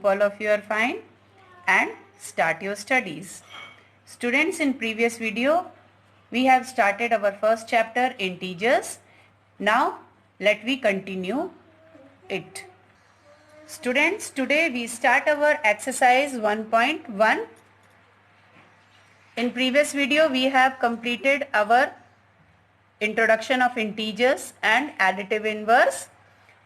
all of you are fine and start your studies. Students, in previous video we have started our first chapter, integers. Now let we continue it. Students, today we start our exercise 1.1. In previous video we have completed our introduction of integers and additive inverse.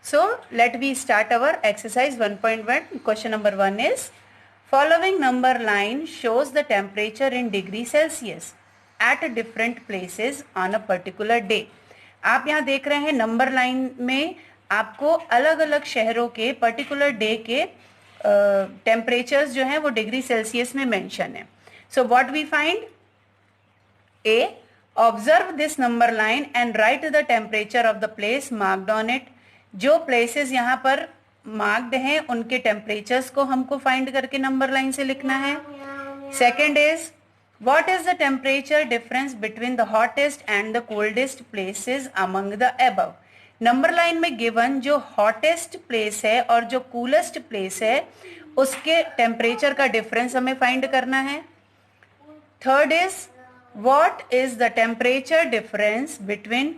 So let we start our exercise 1.1. Question number 1 is, following number line shows the temperature in degree Celsius at different places on a particular day. आप यहाँ देख रहे हैं number line में आपको अलग अलग शहरों के पर्टिकुलर डे के टेम्परेचर्स जो हैं वो डिग्री सेल्सियस में मेंशन है. So what we find? A, observe this number line and write the temperature of the place marked on it. जो प्लेसेस यहाँ पर मार्क्ड हैं उनके टेम्परेचर्स को हमको फाइंड करके नंबर लाइन से लिखना है. Second is, what is the temperature difference between the hottest and the coldest places among the above. Number line में गिवन जो हॉटेस्ट प्लेस है और जो कूलेस्ट प्लेस है उसके टेम्परेचर का डिफरेंस हमें फाइंड करना है. Third is, what is the temperature difference between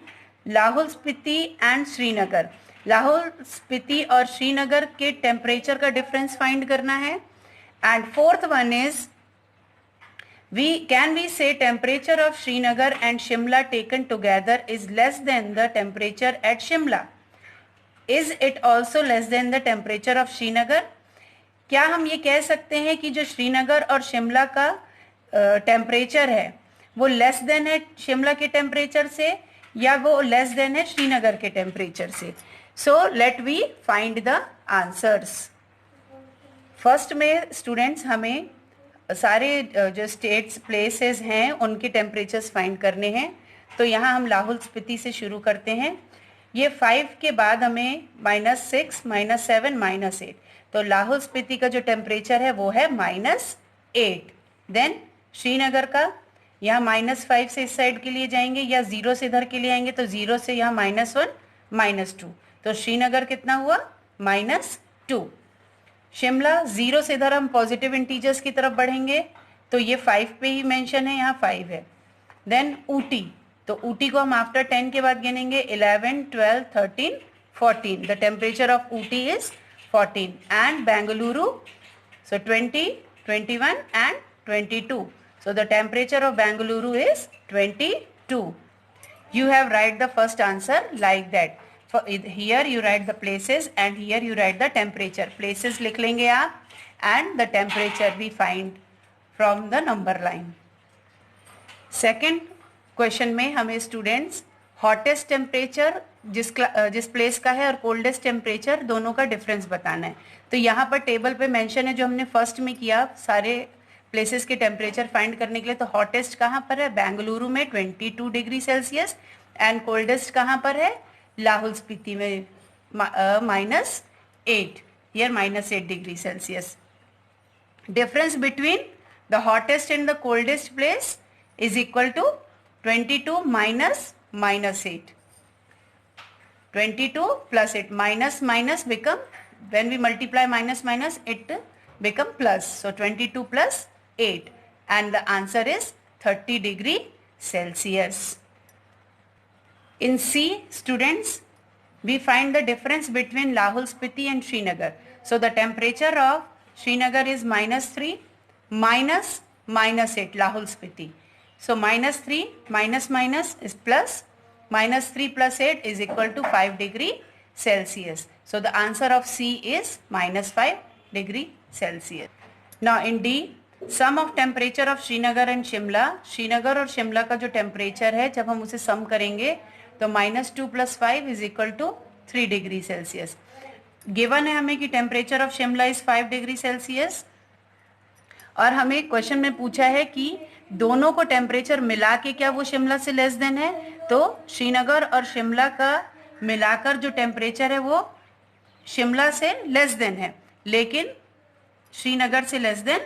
Lahaul Spiti and Srinagar. Lahaul Spiti और श्रीनगर के टेम्परेचर का डिफरेंस फाइंड करना है. And fourth one is, can we say temperature of Srinagar and Shimla taken together is less than the temperature at Shimla? Is it also less than the temperature of Srinagar? क्या हम ये कह सकते हैं कि जो श्रीनगर और शिमला का टेम्परेचर है वो लेस देन है शिमला के टेम्परेचर से या वो लेस देन है श्रीनगर के टेम्परेचर से? So let we find the answers. First में स्टूडेंट्स हमें सारे जो स्टेट्स प्लेसेस हैं उनके टेम्परेचर्स फाइंड करने हैं. तो यहाँ हम लाहौल स्पीति से शुरू करते हैं. ये 5 के बाद हमें -6, -7, -8. तो लाहौल स्पीति का जो टेम्परेचर है वो है -8. देन श्रीनगर का यहाँ -5 से इस साइड के लिए जाएंगे या 0 से इधर के लिए आएंगे तो 0 से यहाँ -1, -2. तो श्रीनगर कितना हुआ? -2. शिमला 0 से इधर हम पॉजिटिव इंटीजर्स की तरफ बढ़ेंगे तो ये 5 पे ही मेंशन है, यहाँ 5 है. देन ऊटी, तो ऊटी को हम आफ्टर 10 के बाद गिनेंगे 11, 12, 13, 14. The temperature of Ooty is 14. And Bengaluru, so 20, 21 and 22. So the temperature of Bengaluru is 22. You have write the first answer like that. Here you write the places and here you write the temperature. Places लिख लेंगे आप and the temperature we find from the number line. Second question में हमें students hottest temperature जिस place का है और coldest temperature दोनों का डिफरेंस बताना है. तो यहाँ पर टेबल पे मेंशन है जो हमने फर्स्ट में किया सारे प्लेसेस के टेम्परेचर फाइंड करने के लिए. तो हॉटेस्ट कहाँ पर है? बेंगलुरु में 22 डिग्री सेल्सियस. एंड कोल्डेस्ट कहाँ पर है? लाहौल स्पीति में -8, here -8 degree Celsius. Difference between the hottest and the coldest place is equal to 22 -8. 22 plus 8 minus become, when we multiply minus it become plus. So 22 plus 8 and the answer is 30 degree Celsius. In C, students, we find the difference between Lahaul Spiti and Srinagar. So the temperature of Srinagar is -3 -8 Lahaul Spiti. So -3 minus is plus. -3 plus 8 is equal to 5 degree Celsius. So the answer of C is -5 degree Celsius. Now in D, sum of temperature of Srinagar and Shimla. Srinagar और शिमला का जो temperature है जब हम उसे सम करेंगे तो -2 + 5 is equal to 3 degree Celsius. Given है हमें कि temperature of Shimla is 5 degree Celsius और हमें क्वेश्चन में पूछा है कि दोनों को टेम्परेचर मिला के क्या वो शिमला से लेस देन है. तो श्रीनगर और शिमला का मिलाकर जो टेम्परेचर है वो शिमला से लेस देन है लेकिन श्रीनगर से लेस देन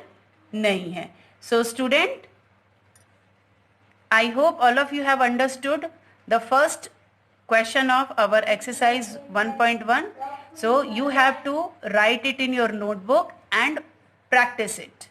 नहीं है. So student, I hope all of you have understood the first question of our exercise 1.1. So you have to write it in your notebook and practice it.